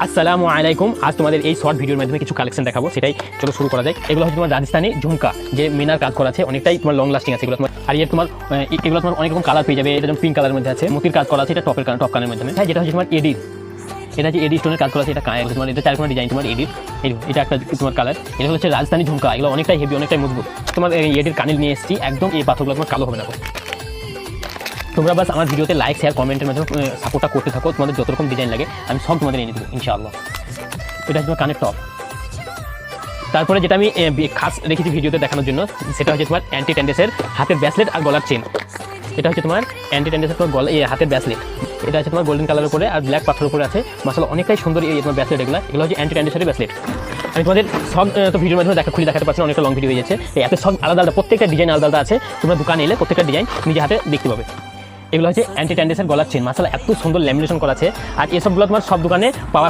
আসসালামু আলাইকুম। আজ তোমাদের এই শর্ট ভিডিওর মাধ্যমে কিছু কালেকশন দেখাবো, সেটাই চলো শুরু করা যায়। এগুলো হচ্ছে তোমার রাজস্থানি ঝুমকা, যে মিনার কাজ করা আছে, অনেকটাই তোমার লং লাস্টিং আছে এগুলো তোমার। আর এর তোমার এগুলো তোমার অনেক রকম কালার পেয়ে যাবে। এটা যেমন পিঙ্ক কালারের মধ্যে আছে, মতির কাজ করা আছে, এটা টপ কানের মধ্যে। হ্যাঁ, যেটা হচ্ছে তোমার এডি, এটা হচ্ছে এডি স্টোনের কাজ করা আছে, এটা কায় তোমার, এটা চারকোনা ডিজাইন তোমার এডির। এটা একটা তোমার কালার। এটা হচ্ছে রাজস্থানি ঝুমকা, এগুলো অনেকটাই হেভি, অনেকটাই মজবুত। তোমার এডির কানিল নিয়ে এসেছি, একদম এই পাথরগুলো তোমার কালো হবে না। তোমরা বাস আমার ভিডিওতে লাইক শেয়ার কমেন্টের মাধ্যমে সাপোর্টটা করতে থাকো। তোমাদের যত রকম ডিজাইন লাগে আমি সব তোমাদের এনে দেবো ইনশাআল্লাহ। এটা হচ্ছে তোমার কানের টপ। তারপরে যেটা আমি খাস রেখেছি ভিডিওতে দেখানোর জন্য, সেটা হচ্ছে তোমার অ্যান্টি টেন্ডেসের হাতের ব্রেসলেট আর গলার চেন। এটা হচ্ছে তোমার অ্যান্টি টেন্ডেসের তোমার হাতের ব্রেসলেট। এটা হচ্ছে তোমার গোল্ডেন কালারের উপরে আর ব্ল্যাক পাথরের উপরে আছে। মাশাআল্লাহ অনেকটাই সুন্দর এই তোমার ব্রেসলেট। এগুলো হচ্ছে অ্যান্টি টেন্ডেসের ব্রেসলেট। আমি তোমাদের সব তো ভিডিওর মাধ্যমে খুলে দেখাতে পারছি না, অনেকটা লং ভিডিও হয়ে যাচ্ছে। এত সব আলাদা আলাদা, প্রত্যেকটা ডিজাইন আলাদা আলাদা আছে। তোমরা দোকানে এলে প্রত্যেকটা ডিজাইন নিজে হাতে দেখতে পাবে। এগুলো হচ্ছে অ্যান্টি টেন্ডেসের গলার চেন, মাশাআল্লাহ এত সুন্দর ল্যামিনেশন করা আছে। আর এসবগুলো তোমার সব দোকানে পাওয়া